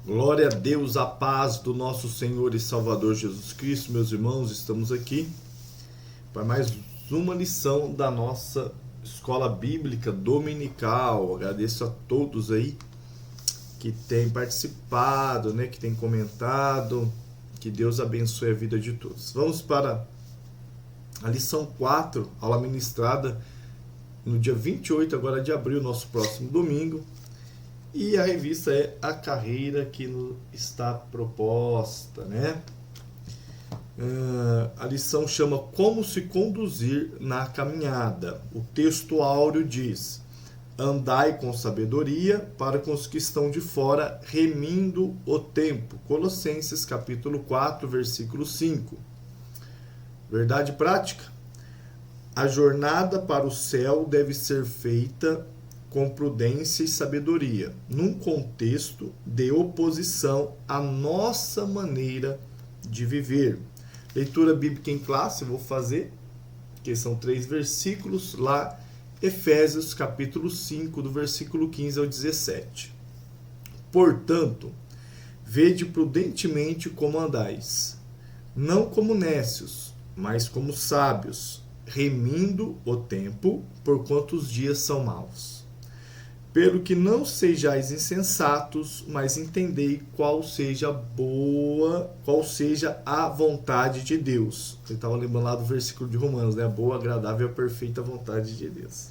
Glória a Deus, a paz do nosso Senhor e Salvador Jesus Cristo. Meus irmãos, estamos aqui para mais uma lição da nossa escola bíblica dominical. Agradeço a todos aí que têm participado, que têm comentado. Que Deus abençoe a vida de todos. Vamos para a lição 4, aula ministrada no dia 28 agora de abril, nosso próximo domingo. E a revista é A Carreira que está proposta, A lição chama Como se conduzir na caminhada. O texto áureo diz: andai com sabedoria para com os que estão de fora, remindo o tempo. Colossenses capítulo 4, versículo 5. Verdade prática? A jornada para o céu deve ser feita com prudência e sabedoria, num contexto de oposição à nossa maneira de viver. Leitura bíblica em classe, eu vou fazer, que são 3 versículos, lá, Efésios capítulo 5, do versículo 15 ao 17. Portanto, vede prudentemente como andais, não como nécios, mas como sábios, remindo o tempo, porquanto os dias são maus. Pelo que não sejais insensatos, mas entendei qual seja a vontade de Deus. Eu estava lembrando lá do versículo de Romanos, A boa, agradável e a perfeita vontade de Deus.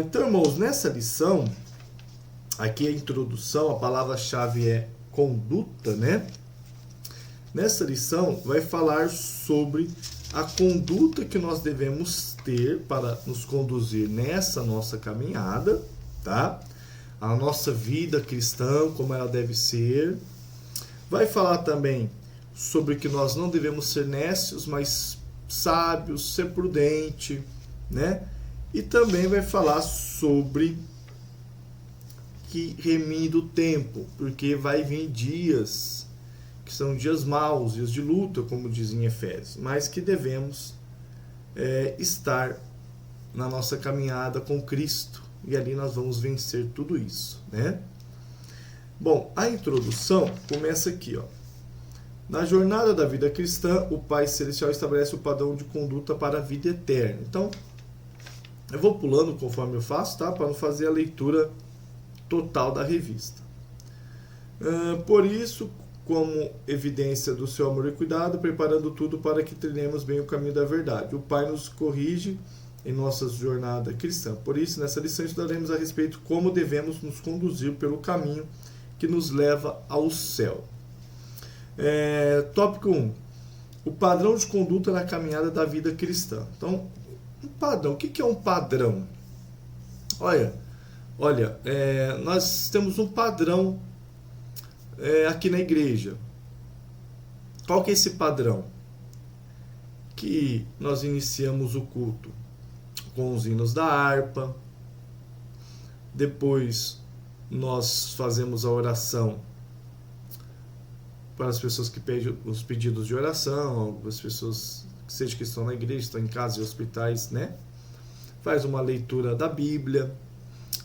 Então, irmãos, nessa lição, aqui a introdução, a palavra-chave é conduta, Nessa lição vai falar sobre a conduta que nós devemos ter para nos conduzir nessa nossa caminhada, A nossa vida cristã, como ela deve ser. Vai falar também sobre que nós não devemos ser nécios, mas sábios, ser prudente, E também vai falar sobre que remida o tempo, porque vai vir dias que são dias maus, dias de luta, como diz em Efésios, mas que devemos estar na nossa caminhada com Cristo, e ali nós vamos vencer tudo isso, Bom, a introdução começa aqui, Na jornada da vida cristã, o Pai Celestial estabelece o padrão de conduta para a vida eterna. Então, eu vou pulando conforme eu faço, para não fazer a leitura total da revista. Por isso, como evidência do seu amor e cuidado, preparando tudo para que trilhemos bem o caminho da verdade. O Pai nos corrige em nossa jornada cristã. Por isso, nessa lição estudaremos a respeito de como devemos nos conduzir pelo caminho que nos leva ao céu. Tópico 1. O padrão de conduta na caminhada da vida cristã. Então, um padrão. O que é um padrão? Olha, nós temos um padrão aqui na igreja. Qual que é esse padrão? Que nós iniciamos o culto com os hinos da harpa, depois nós fazemos a oração para as pessoas que pedem os pedidos de oração, as pessoas que estão na igreja, estão em casa e hospitais, Faz uma leitura da Bíblia,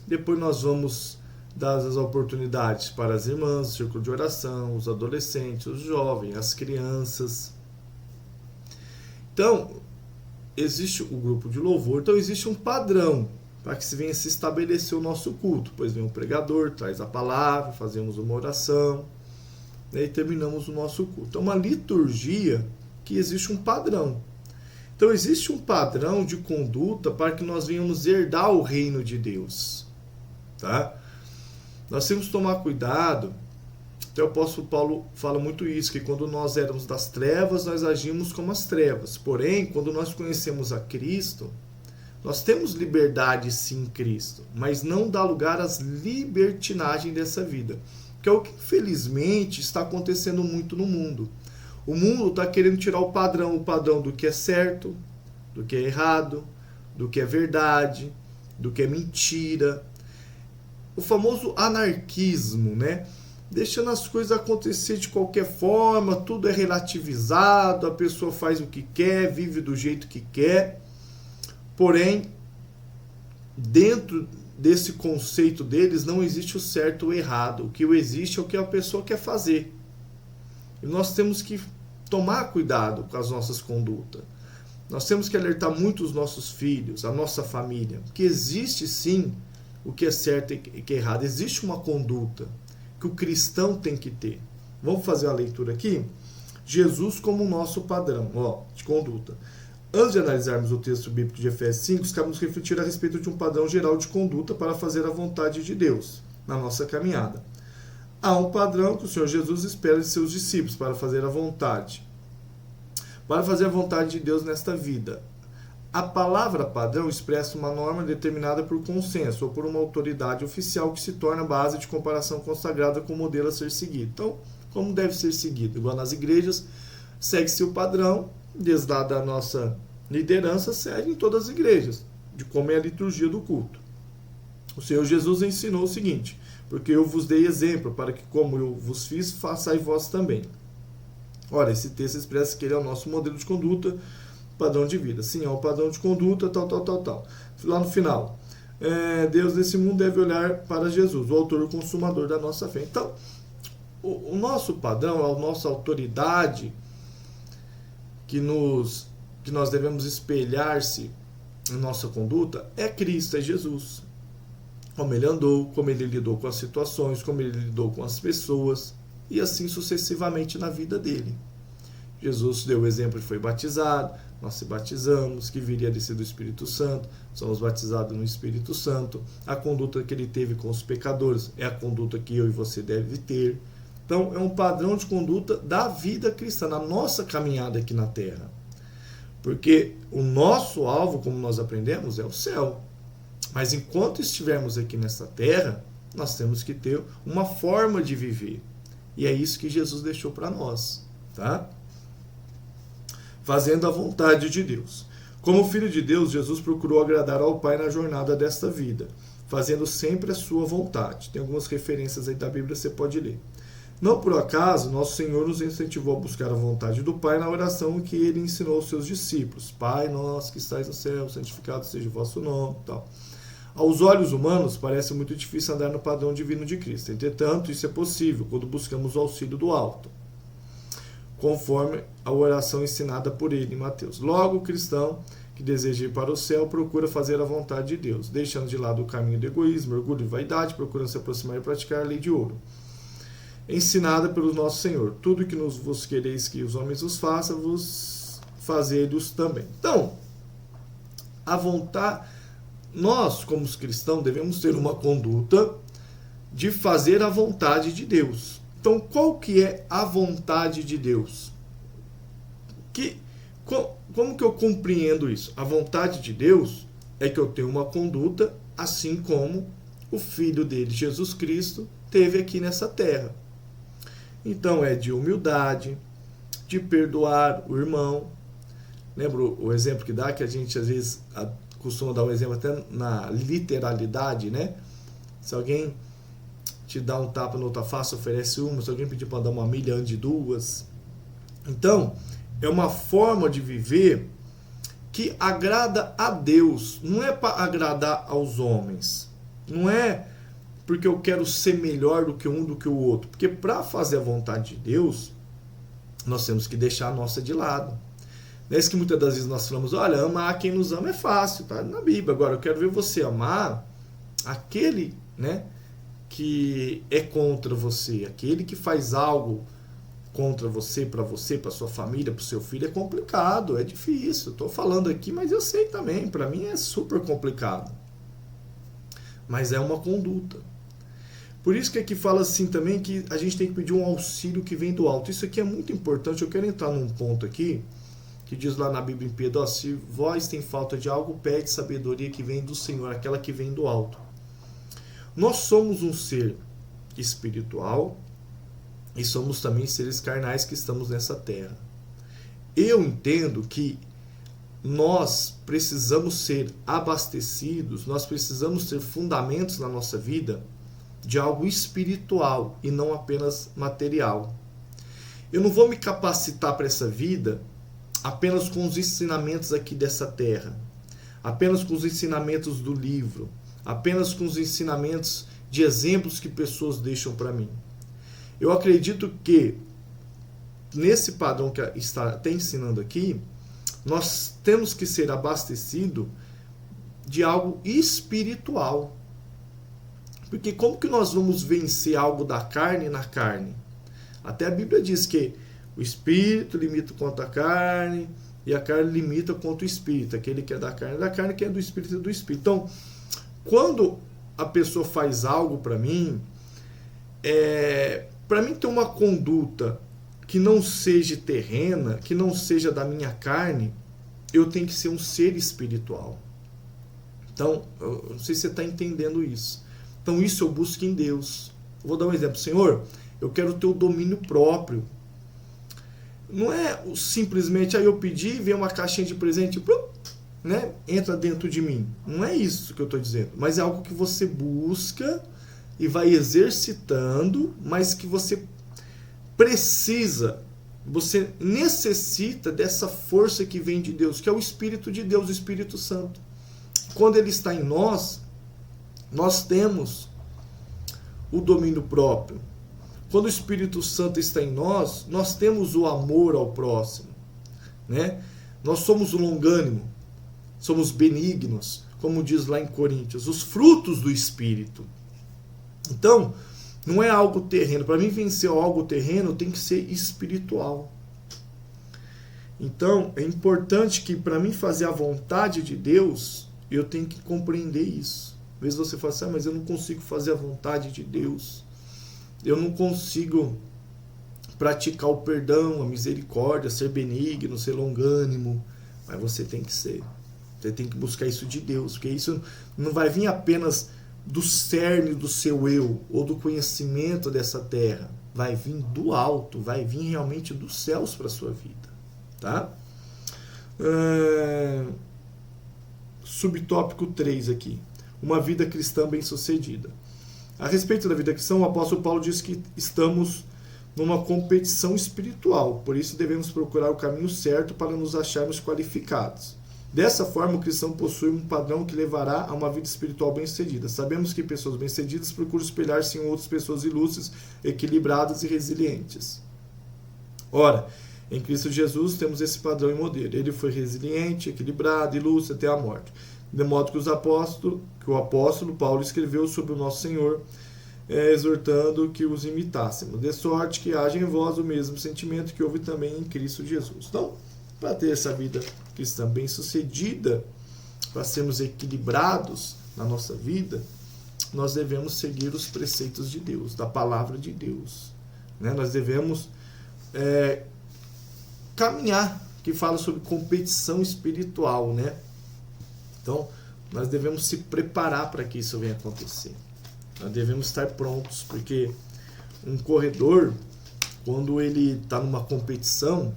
depois nós vamos dar as oportunidades para as irmãs, o círculo de oração, os adolescentes, os jovens, as crianças. Então, existe o grupo de louvor, então existe um padrão para que se venha se estabelecer o nosso culto. Depois vem o pregador, traz a palavra, fazemos uma oração, e terminamos o nosso culto. Então, uma liturgia que existe um padrão. Então, existe um padrão de conduta para que nós venhamos herdar o reino de Deus. Nós temos que tomar cuidado. Até o apóstolo Paulo fala muito isso, que quando nós éramos das trevas, nós agimos como as trevas. Porém, quando nós conhecemos a Cristo, nós temos liberdade sim em Cristo, mas não dá lugar às libertinagens dessa vida, que é o que infelizmente está acontecendo muito no mundo. O mundo está querendo tirar o padrão do que é certo, do que é errado, do que é verdade, do que é mentira. O famoso anarquismo, Deixando as coisas acontecer de qualquer forma, tudo é relativizado, a pessoa faz o que quer, vive do jeito que quer. Porém, dentro desse conceito deles não existe o certo ou o errado. O que existe é o que a pessoa quer fazer. E nós temos que tomar cuidado com as nossas condutas. Nós temos que alertar muito os nossos filhos, a nossa família, que existe sim o que é certo e o que é errado. Existe uma conduta que o cristão tem que ter. Vamos fazer a leitura aqui? Jesus como nosso padrão de conduta. Antes de analisarmos o texto bíblico de Efésios 5, cabe nos refletir a respeito de um padrão geral de conduta para fazer a vontade de Deus na nossa caminhada. Há um padrão que o Senhor Jesus espera de seus discípulos para fazer a vontade. Para fazer a vontade de Deus nesta vida. A palavra padrão expressa uma norma determinada por consenso ou por uma autoridade oficial que se torna base de comparação consagrada com o modelo a ser seguido. Então, como deve ser seguido? Igual nas igrejas, segue-se o padrão, desde lá da nossa liderança, segue em todas as igrejas, de como é a liturgia do culto. O Senhor Jesus ensinou o seguinte: porque eu vos dei exemplo, para que como eu vos fiz, façais vós também. Ora, esse texto expressa que ele é o nosso modelo de conduta, padrão de vida. Sim, é um padrão de conduta, tal. Lá no final, Deus nesse mundo deve olhar para Jesus, o autor e o consumador da nossa fé. Então, o nosso padrão, a nossa autoridade, que nós devemos espelhar-se em nossa conduta, é Cristo, é Jesus. Como ele andou, como ele lidou com as situações, como ele lidou com as pessoas, e assim sucessivamente na vida dele. Jesus deu o exemplo de foi batizado, nós se batizamos, que viria a descer do Espírito Santo, somos batizados no Espírito Santo. A conduta que ele teve com os pecadores é a conduta que eu e você deve ter. Então, é um padrão de conduta da vida cristã, na nossa caminhada aqui na Terra. Porque o nosso alvo, como nós aprendemos, é o céu. Mas enquanto estivermos aqui nessa Terra, nós temos que ter uma forma de viver. E é isso que Jesus deixou para nós, tá? Fazendo a vontade de Deus. Como Filho de Deus, Jesus procurou agradar ao Pai na jornada desta vida, fazendo sempre a sua vontade. Tem algumas referências aí da Bíblia, você pode ler. Não por acaso, nosso Senhor nos incentivou a buscar a vontade do Pai na oração que ele ensinou aos seus discípulos. Pai nosso que estais no céu, santificado seja o vosso nome, tal. Aos olhos humanos, parece muito difícil andar no padrão divino de Cristo. Entretanto, isso é possível quando buscamos o auxílio do alto, conforme a oração ensinada por ele em Mateus. Logo, o cristão que deseja ir para o céu procura fazer a vontade de Deus, deixando de lado o caminho do egoísmo, orgulho e vaidade, procurando se aproximar e praticar a lei de ouro, ensinada pelo nosso Senhor. Tudo que vos quereis que os homens vos façam, vos fazei-los também. Então, a vontade... Nós, como os cristãos, devemos ter uma conduta de fazer a vontade de Deus. Então, qual que é a vontade de Deus? Como que eu compreendo isso? A vontade de Deus é que eu tenha uma conduta assim como o Filho dele, Jesus Cristo, teve aqui nessa terra. Então, é de humildade, de perdoar o irmão. Lembra o exemplo que dá, que a gente às vezes costuma dar um exemplo até na literalidade, né? Se alguém te dá um tapa na outra face, oferece uma. Se alguém pedir para dar uma milha, ande duas. Então, é uma forma de viver que agrada a Deus. Não é para agradar aos homens. Não é porque eu quero ser melhor do que um do que o outro. Porque para fazer a vontade de Deus, nós temos que deixar a nossa de lado. Não é isso que muitas das vezes nós falamos, olha, amar quem nos ama é fácil, tá na Bíblia. Agora, eu quero ver você amar aquele, né, que é contra você, aquele que faz algo contra você, para sua família, para o seu filho. É complicado, é difícil. Estou falando aqui, mas eu sei também, para mim é super complicado. Mas é uma conduta. Por isso que aqui fala assim também que a gente tem que pedir um auxílio que vem do alto. Isso aqui é muito importante. Eu quero entrar num ponto aqui que diz lá na Bíblia em Pedro, se vós tem falta de algo, pede sabedoria que vem do Senhor, aquela que vem do alto. Nós somos um ser espiritual e somos também seres carnais que estamos nessa terra. Eu entendo que nós precisamos ser abastecidos, nós precisamos ter fundamentos na nossa vida de algo espiritual e não apenas material. Eu não vou me capacitar para essa vida apenas com os ensinamentos aqui dessa terra, apenas com os ensinamentos do livro, apenas com os ensinamentos de exemplos que pessoas deixam para mim. Eu acredito que, nesse padrão que está ensinando aqui, nós temos que ser abastecidos de algo espiritual. Porque como que nós vamos vencer algo da carne na carne? Até a Bíblia diz que o espírito limita contra a carne e a carne limita contra o espírito. Aquele que é da carne, que é do espírito é do espírito. Então, quando a pessoa faz algo para mim ter uma conduta que não seja terrena, que não seja da minha carne, eu tenho que ser um ser espiritual. Então, eu não sei se você está entendendo isso. Então, isso eu busco em Deus. Eu vou dar um exemplo. Senhor, eu quero ter o domínio próprio. Não é simplesmente, aí eu pedi, vem uma caixinha de presente, né, entra dentro de mim. Não é isso que eu estou dizendo. Mas é algo que você busca e vai exercitando, mas que você precisa, você necessita dessa força que vem de Deus, que é o Espírito de Deus, o Espírito Santo. Quando ele está em nós, nós temos o domínio próprio. Quando o Espírito Santo está em nós, nós temos o amor ao próximo, né? Nós somos longânimo, somos benignos, como diz lá em Coríntios, os frutos do Espírito. Então, não é algo terreno. Para mim vencer algo terreno tem que ser espiritual. Então, é importante que para mim fazer a vontade de Deus, eu tenho que compreender isso. Às vezes você fala assim, mas eu não consigo fazer a vontade de Deus. Eu não consigo praticar o perdão, a misericórdia, ser benigno, ser longânimo. Mas você tem que ser. Você tem que buscar isso de Deus, porque isso não vai vir apenas do cerne do seu eu, ou do conhecimento dessa terra. Vai vir do alto, vai vir realmente dos céus para a sua vida. Tá? Subtópico 3 aqui. Uma vida cristã bem-sucedida. A respeito da vida cristã, o apóstolo Paulo diz que estamos numa competição espiritual, por isso devemos procurar o caminho certo para nos acharmos qualificados. Dessa forma, o cristão possui um padrão que levará a uma vida espiritual bem-sucedida. Sabemos que pessoas bem-sucedidas procuram espelhar-se em outras pessoas ilustres, equilibradas e resilientes. Ora, em Cristo Jesus temos esse padrão e modelo. Ele foi resiliente, equilibrado, ilustre até a morte. De modo que o apóstolo Paulo escreveu sobre o nosso Senhor, exortando que os imitássemos, de sorte que haja em vós o mesmo sentimento que houve também em Cristo Jesus. Então, para ter essa vida cristã bem-sucedida, para sermos equilibrados na nossa vida, nós devemos seguir os preceitos de Deus, da palavra de Deus. Né? Nós devemos caminhar, que fala sobre competição espiritual, né? Então, nós devemos se preparar para que isso venha acontecer. Nós devemos estar prontos, porque um corredor, quando ele está numa competição,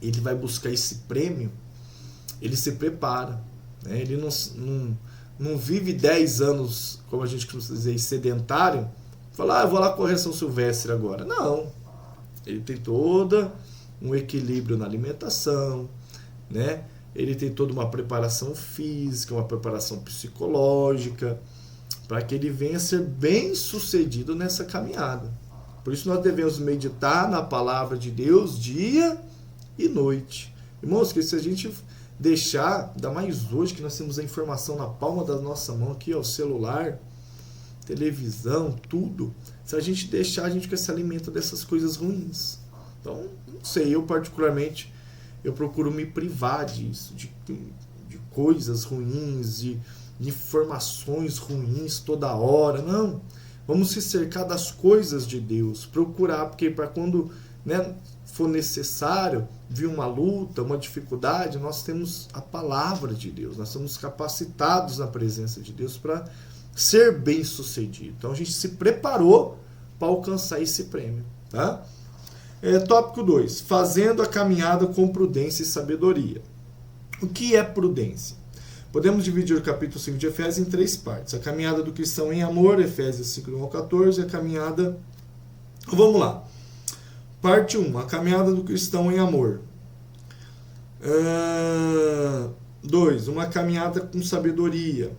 ele vai buscar esse prêmio, ele se prepara. Né? Ele não vive 10 anos, como a gente costuma dizer, sedentário, fala, eu vou lá correr São Silvestre agora. Não. Ele tem todo um equilíbrio na alimentação, né? Ele tem toda uma preparação física, uma preparação psicológica, para que ele venha a ser bem sucedido nessa caminhada. Por isso nós devemos meditar na palavra de Deus dia e noite. Irmãos, que se a gente deixar, ainda mais hoje que nós temos a informação na palma da nossa mão, aqui, ó, o celular, televisão, tudo, se a gente deixar, a gente que se alimenta dessas coisas ruins. Então, não sei, eu particularmente, eu procuro me privar disso, de coisas ruins, de informações ruins toda hora. Não, vamos se cercar das coisas de Deus, procurar, porque para quando, né, for necessário vir uma luta, uma dificuldade, nós temos a palavra de Deus, nós somos capacitados na presença de Deus para ser bem sucedido. Então a gente se preparou para alcançar esse prêmio, tá? Tópico 2, fazendo a caminhada com prudência e sabedoria. O que é prudência? Podemos dividir o capítulo 5 de Efésios em 3 partes. A caminhada do cristão em amor, Efésios 5, 1 ao 14, a caminhada... Vamos lá. Parte 1, a caminhada do cristão em amor. 2, uma caminhada com sabedoria.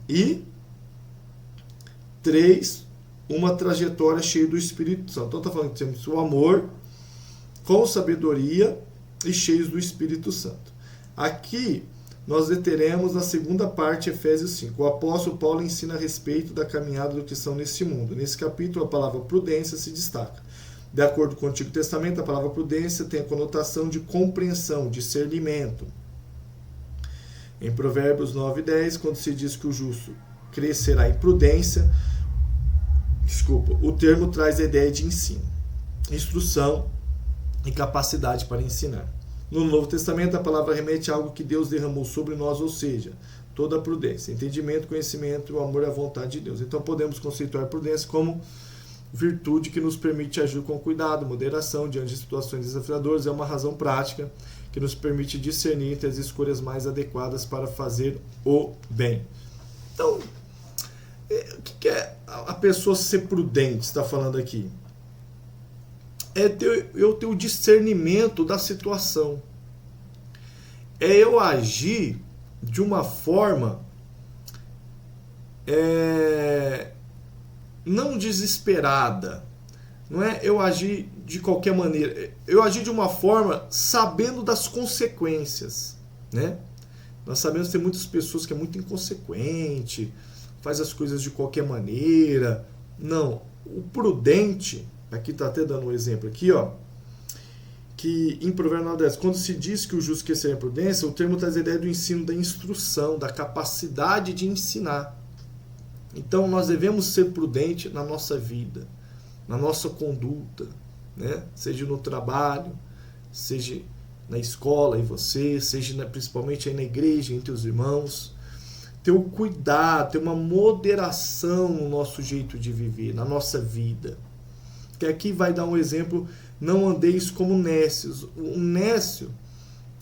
E 3, uma trajetória cheia do Espírito Santo. Então está falando que temos o amor com sabedoria e cheios do Espírito Santo. Aqui nós teremos na segunda parte, Efésios 5. O apóstolo Paulo ensina a respeito da caminhada do cristão nesse mundo. Nesse capítulo, a palavra prudência se destaca. De acordo com o Antigo Testamento, a palavra prudência tem a conotação de compreensão, discernimento. Em Provérbios 9:10, quando se diz que o justo crescerá em prudência, o termo traz a ideia de ensino, instrução e capacidade para ensinar. No Novo Testamento, a palavra remete a algo que Deus derramou sobre nós, ou seja, toda a prudência, entendimento, conhecimento e o amor à vontade de Deus. Então podemos conceituar a prudência como virtude que nos permite agir com cuidado, moderação diante de situações desafiadoras. É uma razão prática que nos permite discernir entre as escolhas mais adequadas para fazer o bem. Então, o que é a pessoa ser prudente, está falando aqui? É eu ter o discernimento da situação. É eu agir de uma forma não desesperada. Não é eu agir de qualquer maneira. Eu agir de uma forma sabendo das consequências. Né? Nós sabemos que tem muitas pessoas que é muito inconsequente, faz as coisas de qualquer maneira. Não. O prudente... Aqui está até dando um exemplo aqui, ó, que em Provérbios 9:10, quando se diz que o justo crescerá em prudência, o termo traz a ideia do ensino, da instrução, da capacidade de ensinar. Então nós devemos ser prudentes na nossa vida, na nossa conduta, né? Seja no trabalho, seja na escola e você, seja principalmente aí na igreja, entre os irmãos. Ter o cuidado, ter uma moderação no nosso jeito de viver, na nossa vida. Que aqui vai dar um exemplo, não andeis como nécios. O nécio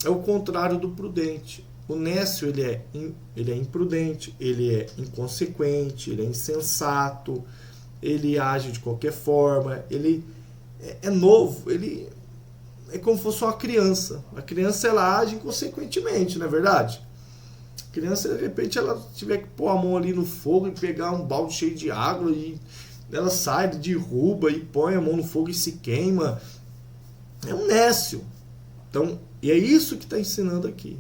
é o contrário do prudente. O nécio ele é imprudente, ele é inconsequente, ele é insensato, ele age de qualquer forma, ele é novo, ele é como se fosse uma criança. A criança ela age inconsequentemente, não é verdade? A criança, de repente, ela tiver que pôr a mão ali no fogo e pegar um balde cheio de água e ela sai, derruba e põe a mão no fogo e se queima. É um nécio. Então, e é isso que está ensinando aqui.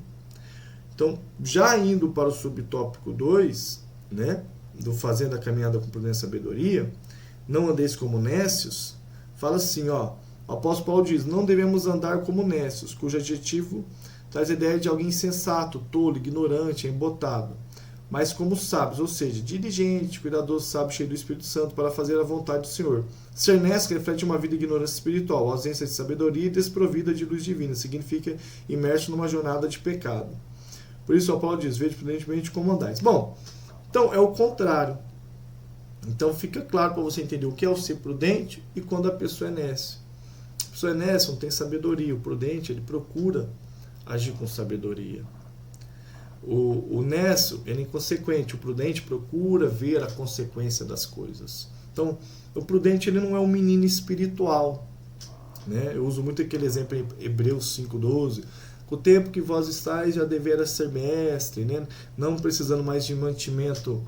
Então, já indo para o subtópico 2, né, do fazendo a caminhada com prudência e sabedoria, não andeis como nécios, fala assim, ó, o apóstolo Paulo diz, não devemos andar como nécios, cujo adjetivo traz a ideia de alguém insensato, tolo, ignorante, embotado, mas como sábios, ou seja, diligente, cuidadoso, sábio, cheio do Espírito Santo, para fazer a vontade do Senhor. Ser nécio reflete uma vida de ignorância espiritual, ausência de sabedoria e desprovida de luz divina, significa imerso numa jornada de pecado. Por isso o Paulo diz, vede prudentemente como andais. Bom, então é o contrário. Então fica claro para você entender o que é o ser prudente e quando a pessoa é nécia. A pessoa é nécia, não tem sabedoria. O prudente, ele procura agir com sabedoria. O nécio, ele é inconsequente. O prudente procura ver a consequência das coisas. Então, o prudente, ele não é um menino espiritual. Né? Eu uso muito aquele exemplo em Hebreus 5:12. Com o tempo que vós estáis, já devera ser mestre, né? Não precisando mais de mantimento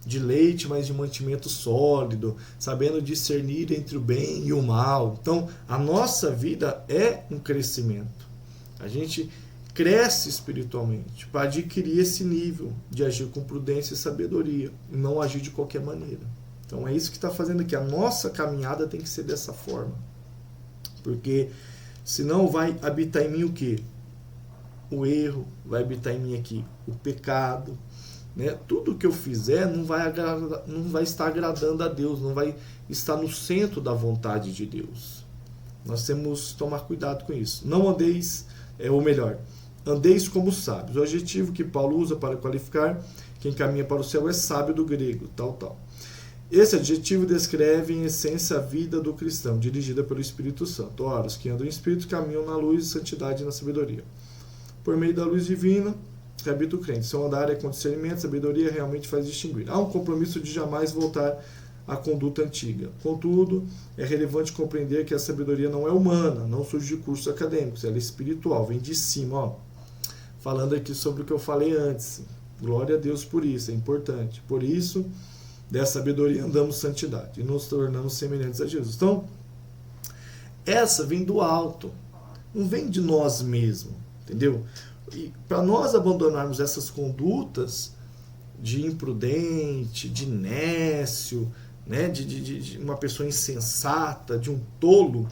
de leite, mas de mantimento sólido, sabendo discernir entre o bem e o mal. Então, a nossa vida é um crescimento. A gente cresce espiritualmente para adquirir esse nível de agir com prudência e sabedoria, e não agir de qualquer maneira. Então, é isso que está fazendo aqui. A nossa caminhada tem que ser dessa forma. Porque senão vai habitar em mim o quê? O erro, vai habitar em mim aqui o pecado. Né? Tudo que eu fizer não vai estar agradando a Deus, não vai estar no centro da vontade de Deus. Nós temos que tomar cuidado com isso. Não andeis, ou melhor, andeis como sábios. O adjetivo que Paulo usa para qualificar quem caminha para o céu é sábio do grego, tal. Esse adjetivo descreve em essência a vida do cristão, dirigida pelo Espírito Santo. Ora, os que andam em Espírito caminham na luz, santidade e na sabedoria. Por meio da luz divina, que habita o crente. Seu andar é com discernimento, sabedoria realmente faz distinguir. Há um compromisso de jamais voltar à conduta antiga. Contudo, é relevante compreender que a sabedoria não é humana, não surge de cursos acadêmicos, ela é espiritual, vem de cima. Ó. Falando aqui sobre o que eu falei antes, Glória a Deus por isso, é importante. Por isso, dessa sabedoria andamos santidade e nos tornamos semelhantes a Jesus. Então, essa vem do alto, não vem de nós mesmos, entendeu? E para nós abandonarmos essas condutas de imprudente, de nécio, né, de uma pessoa insensata, de um tolo,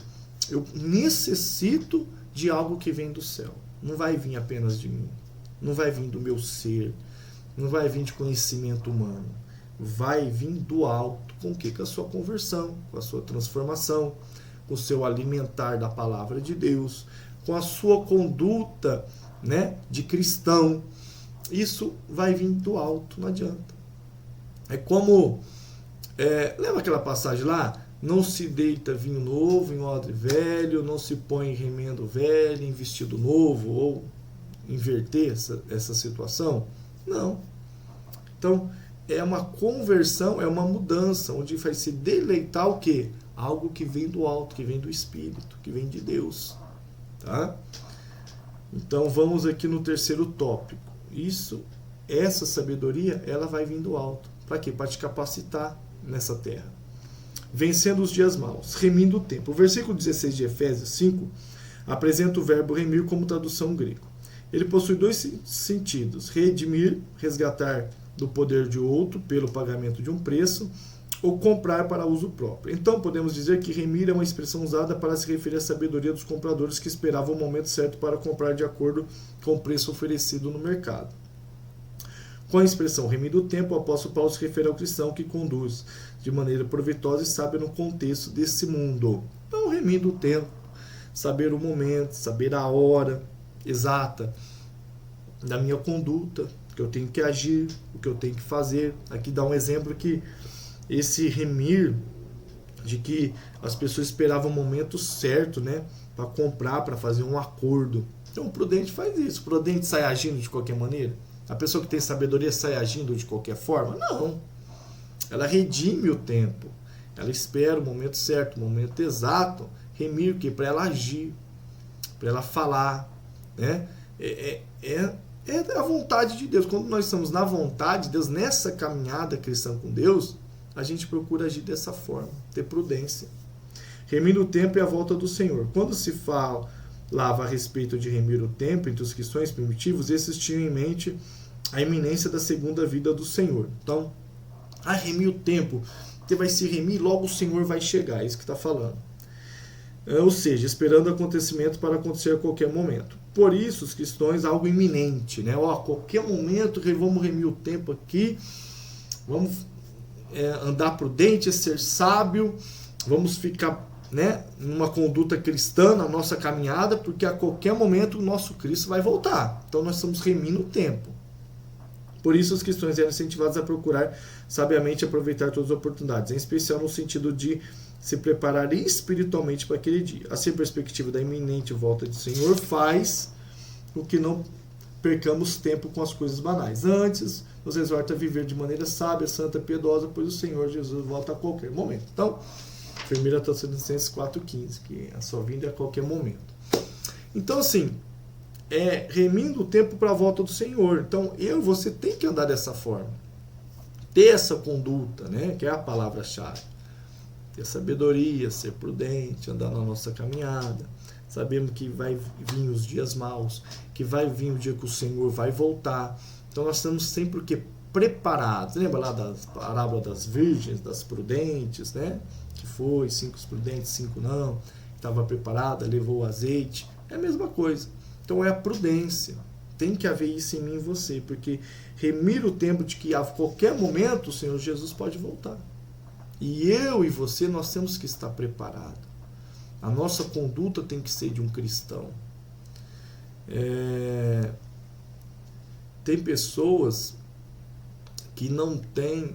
eu necessito de algo que vem do céu. Não vai vir apenas de mim, não vai vir do meu ser, não vai vir de conhecimento humano, vai vir do alto. Com o quê? Com a sua conversão, com a sua transformação, com o seu alimentar da palavra de Deus, com a sua conduta, né, de cristão. Isso vai vir do alto, não adianta. É como, lembra aquela passagem lá? Não se deita vinho novo em odre velho, não se põe remendo velho em vestido novo, ou inverter essa situação? Não. Então, é uma conversão, é uma mudança, onde vai se deleitar o quê? Algo que vem do alto, que vem do Espírito, que vem de Deus. Tá? Então, vamos aqui no terceiro tópico. Essa sabedoria, ela vai vir do alto. Para quê? Para te capacitar nessa terra. Vencendo os dias maus, remindo o tempo. O versículo 16 de Efésios 5 apresenta o verbo remir como tradução grego. Ele possui dois sentidos: redimir, resgatar do poder de outro pelo pagamento de um preço, ou comprar para uso próprio. Então, podemos dizer que remir é uma expressão usada para se referir à sabedoria dos compradores que esperavam o momento certo para comprar de acordo com o preço oferecido no mercado. Com a expressão remir do tempo, o apóstolo Paulo se refere ao cristão que conduz de maneira proveitosa e sábia no contexto desse mundo. Então, remir do tempo, saber o momento, saber a hora exata da minha conduta, que eu tenho que agir, o que eu tenho que fazer. Aqui dá um exemplo que esse remir, de que as pessoas esperavam o momento certo, né, para comprar, para fazer um acordo. Então o prudente faz isso. O prudente sai agindo de qualquer maneira? A pessoa que tem sabedoria sai agindo de qualquer forma? Não. Ela redime o tempo. Ela espera o momento certo, o momento exato. Remir o quê? Para ela agir, para ela falar, né? É a vontade de Deus. Quando nós estamos na vontade de Deus, nessa caminhada cristã com Deus, a gente procura agir dessa forma, ter prudência. Remir o tempo é a volta do Senhor. Quando se falava a respeito de remir o tempo entre os cristãos primitivos, esses tinham em mente a iminência da segunda vida do Senhor. Então, remir o tempo, você vai se remir, logo o Senhor vai chegar, é isso que está falando. Ou seja, esperando acontecimento para acontecer a qualquer momento. Por isso, os cristãos, algo iminente, né? A qualquer momento, vamos remir o tempo aqui, vamos andar prudente, ser sábio, vamos ficar, né, numa conduta cristã na nossa caminhada, porque a qualquer momento o nosso Cristo vai voltar. Então nós estamos remindo o tempo. Por isso os cristãos eram incentivados a procurar sabiamente aproveitar todas as oportunidades, em especial no sentido de se preparar espiritualmente para aquele dia. Assim, a perspectiva da iminente volta do Senhor faz com que não percamos tempo com as coisas banais. Antes, nos exorta a viver de maneira sábia, santa, piedosa, pois o Senhor Jesus volta a qualquer momento. Então, 1 Tessalonicenses 4,15, que a sua vinda é a qualquer momento. Então, assim, remindo o tempo para a volta do Senhor. Então, você tem que andar dessa forma. Ter essa conduta, né, que é a palavra-chave. Ter sabedoria, ser prudente, andar na nossa caminhada. Sabemos que vai vir os dias maus, que vai vir o dia que o Senhor vai voltar. Então nós estamos sempre o quê? Preparados. Lembra lá da parábola das virgens, das prudentes, né? Que foi 5 prudentes, 5 não. Estava preparada, levou o azeite. É a mesma coisa. Então é a prudência. Tem que haver isso em mim e em você, porque remir o tempo de que a qualquer momento o Senhor Jesus pode voltar. E eu e você, nós temos que estar preparados. A nossa conduta tem que ser de um cristão. Tem pessoas que não têm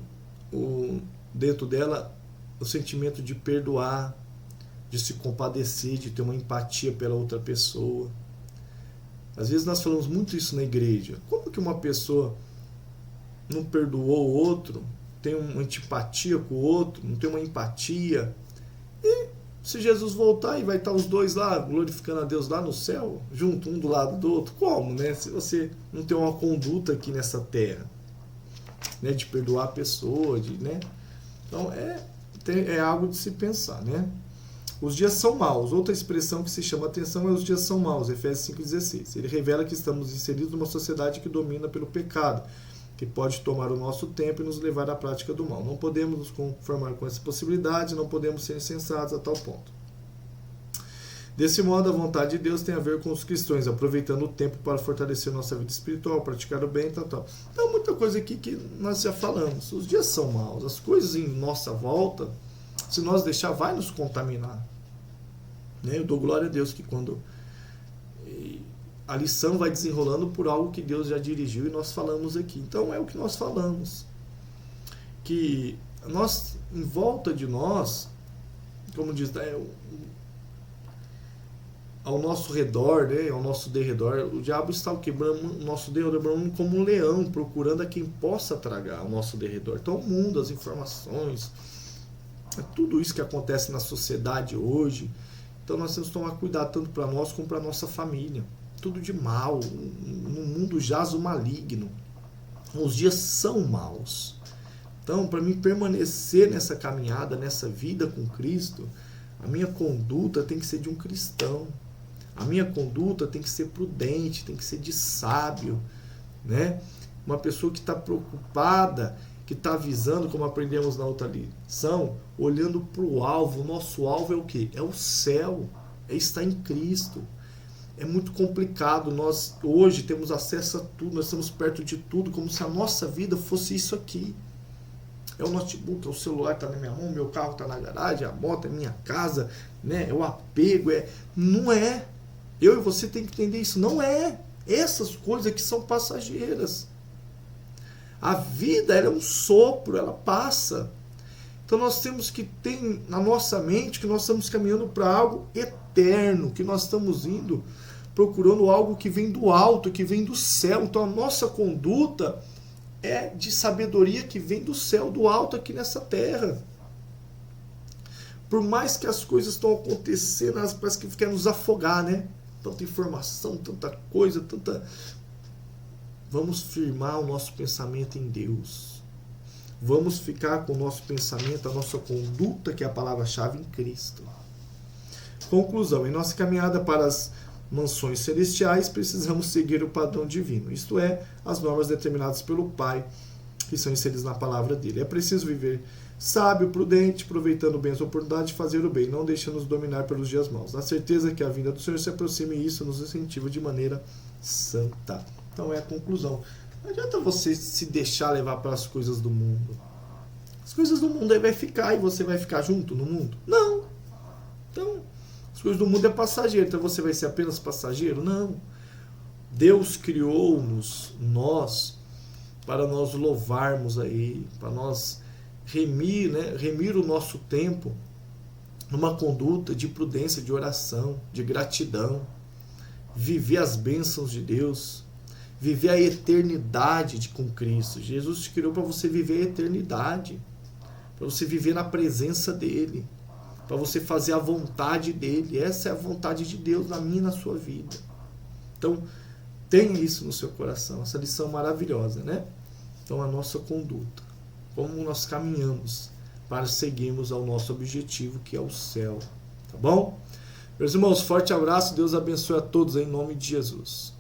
dentro dela o sentimento de perdoar, de se compadecer, de ter uma empatia pela outra pessoa. Às vezes nós falamos muito isso na igreja. Como que uma pessoa não perdoou o outro, tem uma antipatia com o outro, não tem uma empatia? E Se Jesus voltar e vai estar os dois lá, glorificando a Deus lá no céu, junto, um do lado do outro, como, né? Se você não tem uma conduta aqui nessa terra, né? De perdoar a pessoa, né? Então, é algo de se pensar, né? Os dias são maus. Outra expressão que se chama atenção é os dias são maus, Efésios 5,16. Ele revela que estamos inseridos numa sociedade que domina pelo pecado, que pode tomar o nosso tempo e nos levar à prática do mal. Não podemos nos conformar com essa possibilidade, não podemos ser insensatos a tal ponto. Desse modo, a vontade de Deus tem a ver com os cristãos, aproveitando o tempo para fortalecer nossa vida espiritual, praticar o bem, tal. Então, muita coisa aqui que nós já falamos. Os dias são maus, as coisas em nossa volta, se nós deixar, vai nos contaminar. Né? Eu dou glória a Deus que quando a lição vai desenrolando por algo que Deus já dirigiu e nós falamos aqui. Então é o que nós falamos. Que nós, em volta de nós, como diz, ao nosso redor, né, ao nosso derredor, o diabo está o quebrando o nosso derredor como um leão, procurando a quem possa tragar ao nosso derredor. Então o mundo, as informações, tudo isso que acontece na sociedade hoje, então nós temos que tomar cuidado tanto para nós como para a nossa família. Tudo de mal, no mundo jaz o maligno. Os dias são maus. Então, para mim permanecer nessa caminhada, nessa vida com Cristo, a minha conduta tem que ser de um cristão. A minha conduta tem que ser prudente, tem que ser de sábio, né? Uma pessoa que está preocupada, que está visando, como aprendemos na outra lição, olhando para o alvo. O nosso alvo é o quê? É o céu, é estar em Cristo. É muito complicado, nós hoje temos acesso a tudo, nós estamos perto de tudo, como se a nossa vida fosse isso aqui. É o notebook, é o celular está na minha mão, meu carro está na garagem, a moto é minha casa, né? É o apego, não é. Eu e você tem que entender isso, não é. Essas coisas que são passageiras. A vida, ela é um sopro, ela passa. Então nós temos que ter na nossa mente que nós estamos caminhando para algo eterno, que nós estamos indo procurando algo que vem do alto, que vem do céu. Então a nossa conduta é de sabedoria que vem do céu, do alto aqui nessa terra. Por mais que as coisas estão acontecendo, elas parece que querem nos afogar, né? Tanta informação, tanta coisa, tanta... Vamos firmar o nosso pensamento em Deus. Vamos ficar com o nosso pensamento, a nossa conduta, que é a palavra-chave, em Cristo. Conclusão. Em nossa caminhada para as mansões celestiais, precisamos seguir o padrão divino. Isto é, as normas determinadas pelo Pai, que são inseridas na palavra dele. É preciso viver sábio, prudente, aproveitando bem as oportunidades de fazer o bem, não deixando-nos dominar pelos dias maus. Na certeza que a vinda do Senhor se aproxima e isso nos incentiva de maneira santa. Então é a conclusão. Não adianta você se deixar levar pelas coisas do mundo. As coisas do mundo aí vai ficar e você vai ficar junto no mundo? Não. Então, as coisas do mundo é passageiro, então você vai ser apenas passageiro? Não. Deus criou-nos, nós, para nós louvarmos aí, para nós remir o nosso tempo numa conduta de prudência, de oração, de gratidão, viver as bênçãos de Deus, viver a eternidade com Cristo. Jesus te criou para você viver a eternidade, para você viver na presença dele, para você fazer a vontade dele. Essa é a vontade de Deus na minha e na sua vida. Então, tenha isso no seu coração, essa lição maravilhosa, né? Então, a nossa conduta, como nós caminhamos para seguirmos ao nosso objetivo, que é o céu. Tá bom? Meus irmãos, forte abraço, Deus abençoe a todos em nome de Jesus.